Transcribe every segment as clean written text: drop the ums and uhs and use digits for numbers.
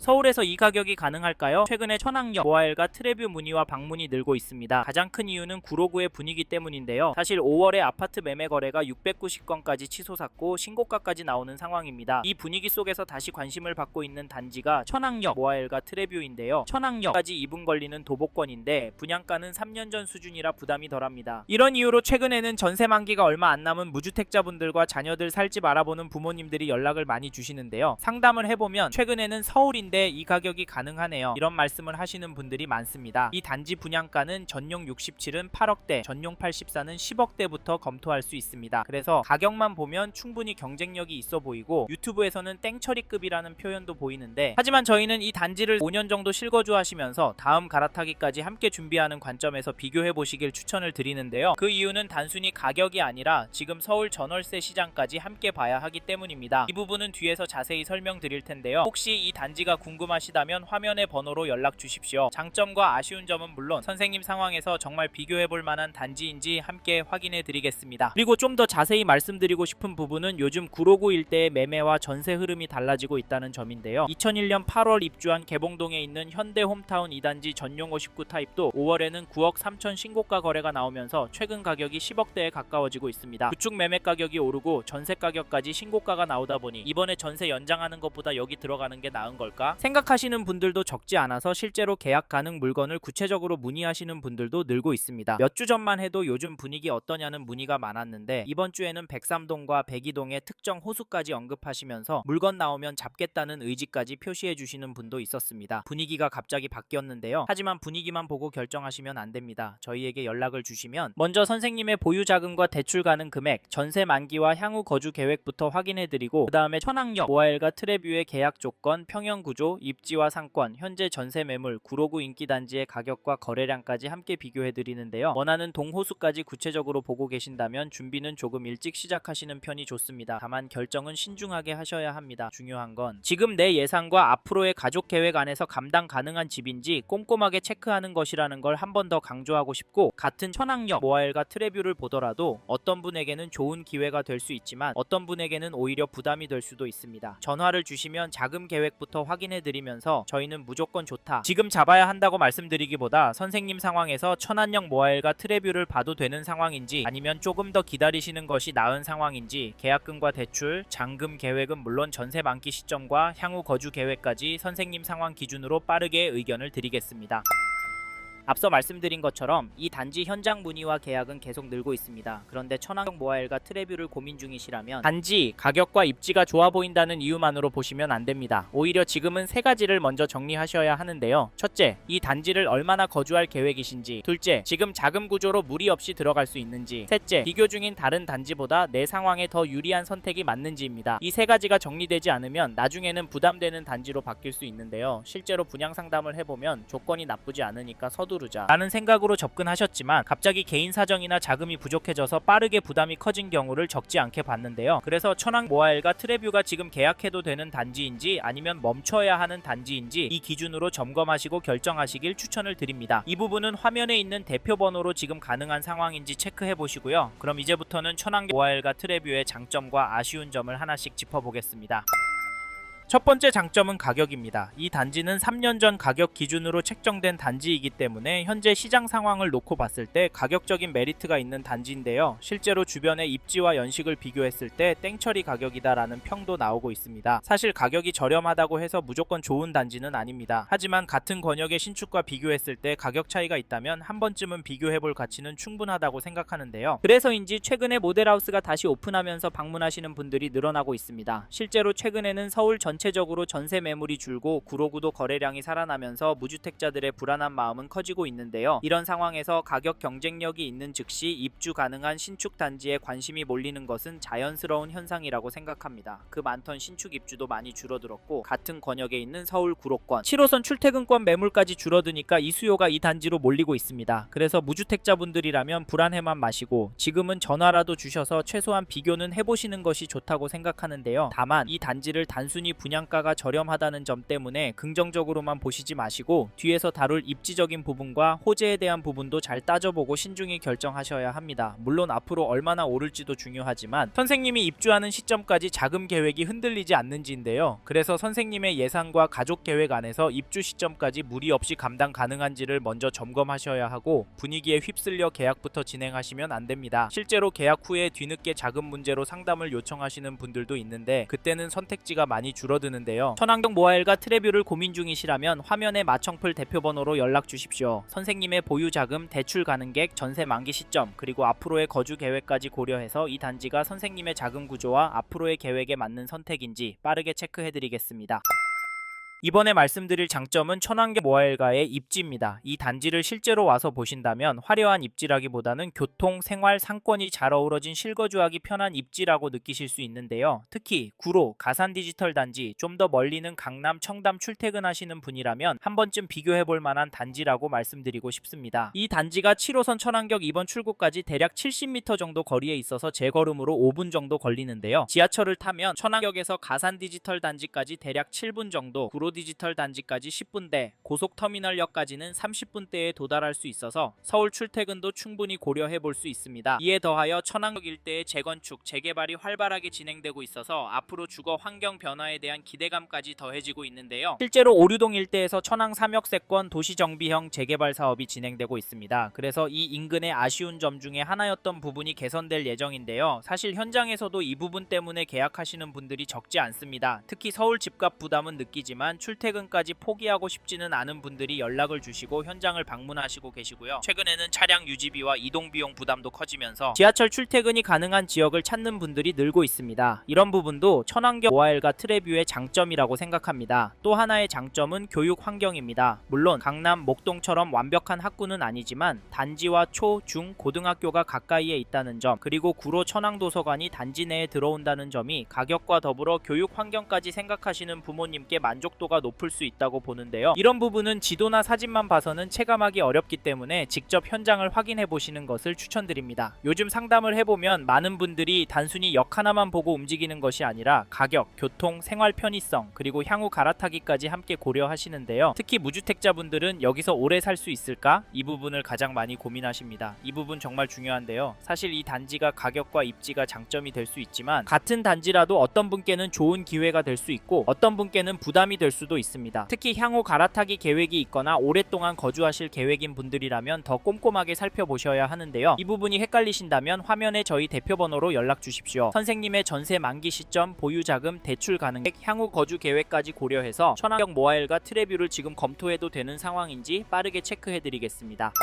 서울에서 이 가격이 가능할까요? 최근에 천왕역, 모아일가 트레뷰 문의와 방문이 늘고 있습니다. 가장 큰 이유는 구로구의 분위기 때문인데요. 사실 5월에 아파트 매매 거래가 690건까지 치솟았고 신고가까지 나오는 상황입니다. 이 분위기 속에서 다시 관심을 받고 있는 단지가 천왕역, 모아일가 트레뷰인데요. 천왕역까지 2분 걸리는 도보권인데 분양가는 3년 전 수준이라 부담이 덜합니다. 이런 이유로 최근에는 전세 만기가 얼마 안 남은 무주택자분들과 자녀들 살 집 알아보는 부모님들이 연락을 많이 주시는데요. 상담을 해보면 최근에는 서울인데 이 가격이 가능하네요, 이런 말씀을 하시는 분들이 많습니다. 이 단지 분양가는 전용 67은 8억대, 전용 84는 10억대부터 검토할 수 있습니다. 그래서 가격만 보면 충분히 경쟁력이 있어 보이고 유튜브에서는 땡처리급이라는 표현도 보이는데, 하지만 저희는 이 단지를 5년 정도 실거주 하시면서 다음 갈아타기까지 함께 준비하는 관점에서 비교해 보시길 추천을 드리는데요. 그 이유는 단순히 가격이 아니라 지금 서울 전월세 시장까지 함께 봐야 하기 때문입니다. 이 부분은 뒤에서 자세히 설명드릴 텐데요. 혹시 이 단지가 궁금하시다면 화면의 번호로 연락 주십시오. 장점과 아쉬운 점은 물론 선생님 상황에서 정말 비교해 볼 만한 단지인지 함께 확인해 드리겠습니다. 그리고 좀 더 자세히 말씀드리고 싶은 부분은 요즘 구로구 일대의 매매와 전세 흐름이 달라지고 있다는 점인데요. 2001년 8월 입주한 개봉동에 있는 현대홈타운 2단지 전용 59 타입도 5월에는 9억 3천 신고가 거래가 나오면서 최근 가격이 10억대에 가까워지고 있습니다. 구축 매매 가격이 오르고 전세 가격까지 신고가가 나오다 보니 이번에 전세 연장하는 것보다 여기 들어가는 게 나은 걸까 생각하시는 분들도 적지 않아서 실제로 계약 가능 물건을 구체적으로 문의하시는 분들도 늘고 있습니다. 몇 주 전만 해도 요즘 분위기 어떠냐는 문의가 많았는데 이번 주에는 백삼동과 백이동의 특정 호수까지 언급하시면서 물건 나오면 잡겠다는 의지까지 표시해 주시는 분도 있었습니다. 분위기가 갑자기 바뀌었는데요. 하지만 분위기만 보고 결정하시면 안 됩니다. 저희에게 연락을 주시면 먼저 선생님의 보유 자금과 대출 가능 금액, 전세 만기와 향후 거주 계획부터 확인해 드리고 그 다음에 천왕역, 모아일가 트레뷰의 계약 조건, 평형 구조, 입지와 상권, 현재 전세 매물, 구로구 인기단지의 가격과 거래량까지 함께 비교해 드리는데요. 원하는 동호수까지 구체적으로 보고 계신다면 준비는 조금 일찍 시작하시는 편이 좋습니다. 다만 결정은 신중하게 하셔야 합니다. 중요한 건 지금 내 예산과 앞으로의 가족 계획 안에서 감당 가능한 집인지 꼼꼼하게 체크하는 것이라는 걸 한 번 더 강조하고 싶고, 같은 천왕역, 모아일가 트레뷰를 보더라도 어떤 분에게는 좋은 기회가 될 수 있지만 어떤 분에게는 오히려 부담이 될 수도 있습니다. 전화를 주시면 자금 계획부터 확인해 드리면서 저희는 무조건 좋다, 지금 잡아야 한다고 말씀드리기보다 선생님 상황에서 천안역 모아일가 트레뷰를 봐도 되는 상황인지 아니면 조금 더 기다리시는 것이 나은 상황인지, 계약금과 대출, 잔금 계획은 물론 전세 만기 시점과 향후 거주 계획까지 선생님 상황 기준으로 빠르게 의견을 드리겠습니다. 앞서 말씀드린 것처럼 이 단지 현장 문의와 계약은 계속 늘고 있습니다. 그런데 천왕역 모아일가 트레뷰를 고민 중이시라면 단지 가격과 입지가 좋아 보인다는 이유만으로 보시면 안 됩니다. 오히려 지금은 세 가지를 먼저 정리하셔야 하는데요. 첫째, 이 단지를 얼마나 거주할 계획이신지. 둘째, 지금 자금 구조로 무리 없이 들어갈 수 있는지. 셋째, 비교 중인 다른 단지보다 내 상황에 더 유리한 선택이 맞는지입니다. 이 세 가지가 정리되지 않으면 나중에는 부담되는 단지로 바뀔 수 있는데요. 실제로 분양 상담을 해보면 조건이 나쁘지 않으니까 서두르자 라는 생각으로 접근하셨지만 갑자기 개인 사정이나 자금이 부족해져서 빠르게 부담이 커진 경우를 적지 않게 봤는데요. 그래서 천왕 모아일가 트레뷰가 지금 계약해도 되는 단지인지 아니면 멈춰야 하는 단지인지 이 기준으로 점검하시고 결정하시길 추천을 드립니다. 이 부분은 화면에 있는 대표 번호로 지금 가능한 상황인지 체크해 보시고요. 그럼 이제부터는 천왕 모아일가 트레뷰의 장점과 아쉬운 점을 하나씩 짚어보겠습니다. 첫 번째 장점은 가격입니다. 이 단지는 3년 전 가격 기준으로 책정된 단지이기 때문에 현재 시장 상황을 놓고 봤을 때 가격적인 메리트가 있는 단지인데요. 실제로 주변의 입지와 연식을 비교했을 때 땡처리 가격이다라는 평도 나오고 있습니다. 사실 가격이 저렴하다고 해서 무조건 좋은 단지는 아닙니다. 하지만 같은 권역의 신축과 비교했을 때 가격 차이가 있다면 한 번쯤은 비교해볼 가치는 충분하다고 생각하는데요. 그래서인지 최근에 모델하우스가 다시 오픈하면서 방문하시는 분들이 늘어나고 있습니다. 실제로 최근에는 서울 전체적으로 전세 매물이 줄고 구로구도 거래량이 살아나면서 무주택자들의 불안한 마음은 커지고 있는데요. 이런 상황에서 가격 경쟁력이 있는 즉시 입주 가능한 신축 단지에 관심이 몰리는 것은 자연스러운 현상이라고 생각합니다. 그 많던 신축 입주도 많이 줄어들었고 같은 권역에 있는 서울 구로권, 7호선 출퇴근권 매물까지 줄어드니까 이 수요가 이 단지로 몰리고 있습니다. 그래서 무주택자분들이라면 불안해만 마시고 지금은 전화라도 주셔서 최소한 비교는 해보시는 것이 좋다고 생각하는데요. 다만 이 단지를 단순히 분양가가 저렴하다는 점 때문에 긍정적으로만 보시지 마시고 뒤에서 다룰 입지적인 부분과 호재에 대한 부분도 잘 따져보고 신중히 결정하셔야 합니다. 물론 앞으로 얼마나 오를지도 중요하지만 선생님이 입주하는 시점까지 자금 계획이 흔들리지 않는지인데요. 그래서 선생님의 예산과 가족 계획 안에서 입주 시점까지 무리 없이 감당 가능한지를 먼저 점검하셔야 하고 분위기에 휩쓸려 계약부터 진행하시면 안 됩니다. 실제로 계약 후에 뒤늦게 자금 문제로 상담을 요청하시는 분들도 있는데 그때는 선택지가 많이 줄어드는데요. 천안경 모아일가 트레뷰를 고민 중이시라면 화면에 마청풀 대표번호로 연락 주십시오. 선생님의 보유 자금, 대출 가능객, 전세 만기 시점, 그리고 앞으로의 거주 계획까지 고려해서 이 단지가 선생님의 자금 구조와 앞으로의 계획에 맞는 선택인지 빠르게 체크해드리겠습니다. 이번에 말씀드릴 장점은 천안경 모아일가의 입지입니다. 이 단지를 실제로 와서 보신다면 화려한 입지라기보다는 교통, 생활, 상권이 잘 어우러진 실거주하기 편한 입지라고 느끼실 수 있는데요. 특히 구로, 가산 디지털 단지, 좀 더 멀리는 강남, 청담 출퇴근하시는 분이라면 한 번쯤 비교해볼 만한 단지라고 말씀드리고 싶습니다. 이 단지가 7호선 천안역 2번 출구까지 대략 70m 정도 거리에 있어서 제 걸음으로 5분 정도 걸리는데요. 지하철을 타면 천안역에서 가산 디지털 단지까지 대략 7분 정도, 구로 디지털 단지까지 10분대, 고속터미널역까지는 30분대에 도달할 수 있어서 서울 출퇴근도 충분히 고려해 볼 수 있습니다. 이에 더하여 천안역 일대의 재건축, 재개발이 활발하게 진행되고 있어서 앞으로 주거 환경 변화에 대한 기대감까지 더해지고 있는데요. 실제로 오류동 일대에서 천안 3역세권 도시정비형 재개발 사업이 진행되고 있습니다. 그래서 이 인근의 아쉬운 점 중에 하나였던 부분이 개선될 예정인데요. 사실 현장에서도 이 부분 때문에 계약하시는 분들이 적지 않습니다. 특히 서울 집값 부담은 느끼지만 출퇴근까지 포기하고 싶지는 않은 분들이 연락을 주시고 현장을 방문하시고 계시고요. 최근에는 차량 유지비와 이동비용 부담도 커지면서 지하철 출퇴근이 가능한 지역을 찾는 분들이 늘고 있습니다. 이런 부분도 천안경 모아일가 트레뷰의 장점이라고 생각합니다. 또 하나의 장점은 교육 환경입니다. 물론 강남, 목동처럼 완벽한 학구는 아니지만 단지와 초, 중, 고등학교가 가까이에 있다는 점, 그리고 구로 천왕도서관이 단지 내에 들어온다는 점이 가격과 더불어 교육 환경까지 생각하시는 부모님께 만족도가 높을 수 있다고 보는데요. 이런 부분은 지도나 사진만 봐서는 체감하기 어렵기 때문에 직접 현장을 확인해 보시는 것을 추천드립니다. 요즘 상담을 해보면 많은 분들이 단순히 역 하나만 보고 움직이는 것이 아니라 가격, 교통, 생활 편의성, 그리고 향후 갈아타기까지 함께 고려하시는데요. 특히 무주택자분들은 여기서 오래 살 수 있을까? 이 부분을 가장 많이 고민하십니다. 이 부분 정말 중요한데요. 사실 이 단지가 가격과 입지가 장점이 될 수 있지만 같은 단지라도 어떤 분께는 좋은 기회가 될 수 있고 어떤 분께는 부담이 될 수도 있습니다. 특히 향후 갈아타기 계획이 있거나 오랫동안 거주하실 계획인 분들이라면 더 꼼꼼하게 살펴보셔야 하는데요. 이 부분이 헷갈리신다면 화면에 저희 대표번호로 연락 주십시오. 선생님의 전세 만기 시점, 보유자금, 대출 가능액, 향후 거주 계획까지 고려해서 천안경 모아일가 트레뷰를 지금 검토해도 되는 상황인지 빠르게 체크해드리겠습니다.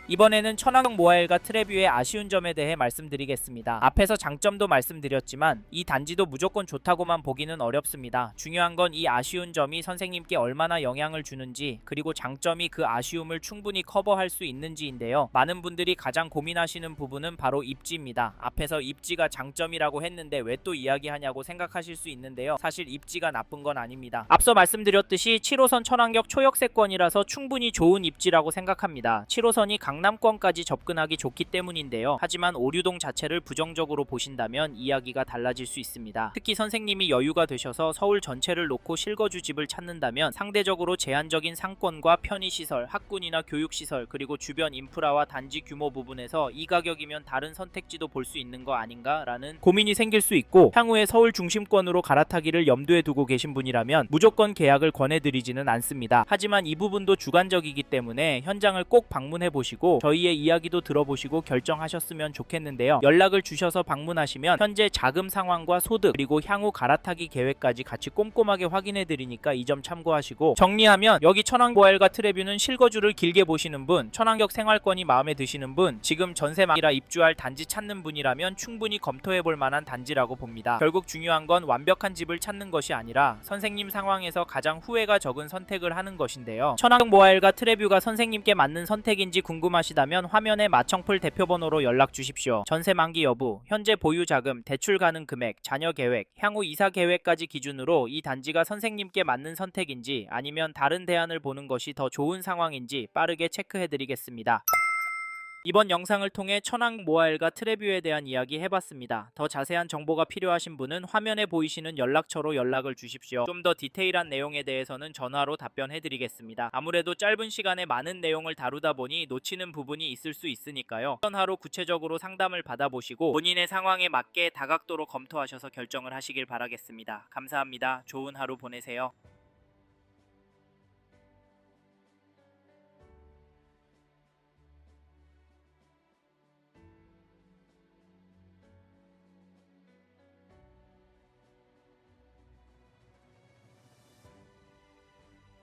이번에는 천안경 모아일가 트레뷰의 아쉬운 점에 대해 말씀드리겠습니다. 앞에서 장점도 말씀드렸지만 이 단지도 무조건 좋다고만 보기는 어렵습니다. 중요한 건 이 아쉬운 점이 선생님께 얼마나 영향을 주는지, 그리고 장점이 그 아쉬움을 충분히 커버할 수 있는지인데요. 많은 분들이 가장 고민하시는 부분은 바로 입지입니다. 앞에서 입지가 장점이라고 했는데 왜 또 이야기하냐고 생각하실 수 있는데요. 사실 입지가 나쁜 건 아닙니다. 앞서 말씀드렸듯이 7호선 천안역 초역세권이라서 충분히 좋은 입지라고 생각합니다. 7호선이 강남권까지 접근하기 좋기 때문인데요. 하지만 오류동 자체를 부정적으로 보신다면 이야기가 달라질 수 있습니다. 특히 선생님이 여유가 되셔서 서울 전체를 놓고 실거주 집을 찾는다면 상대적으로 제한적인 상권과 편의시설, 학군이나 교육시설, 그리고 주변 인프라와 단지 규모 부분에서 이 가격이면 다른 선택지도 볼 수 있는 거 아닌가라는 고민이 생길 수 있고, 향후에 서울 중심권으로 갈아타기를 염두에 두고 계신 분이라면 무조건 계약을 권해드리지는 않습니다. 하지만 이 부분도 주관적이기 때문에 현장을 꼭 방문해 보시고 저희의 이야기도 들어보시고 결정하셨으면 좋겠는데요. 연락을 주셔서 방문하시면 현재 자금 상황과 소득, 그리고 향후 갈아타기 계획까지 같이 꼼꼼하게 확인해 드리니까 이 점 참고하시고, 정리하면 여기 천안 모아일가 트레뷰는 실거주를 길게 보시는 분, 천안역 생활권이 마음에 드시는 분, 지금 전세망이라 입주할 단지 찾는 분이라면 충분히 검토해 볼 만한 단지라고 봅니다. 결국 중요한 건 완벽한 집을 찾는 것이 아니라 선생님 상황에서 가장 후회가 적은 선택을 하는 것인데요. 천안 모아일가 트레뷰가 선생님께 맞는 선택인지 궁금하시다면 화면에 마청풀 대표번호로 연락 주십시오. 전세 만기 여부, 현재 보유 자금, 대출 가능 금액, 자녀 계획, 향후 이사 계획까지 기준으로 이 단지가 선생님께 맞는 선택인지 아니면 다른 대안을 보는 것이 더 좋은 상황인지 빠르게 체크해 드리겠습니다. 이번 영상을 통해 천왕 모아일과 트레뷰에 대한 이야기 해봤습니다. 더 자세한 정보가 필요하신 분은 화면에 보이시는 연락처로 연락을 주십시오. 좀 더 디테일한 내용에 대해서는 전화로 답변해드리겠습니다. 아무래도 짧은 시간에 많은 내용을 다루다 보니 놓치는 부분이 있을 수 있으니까요. 전화로 구체적으로 상담을 받아보시고 본인의 상황에 맞게 다각도로 검토하셔서 결정을 하시길 바라겠습니다. 감사합니다. 좋은 하루 보내세요.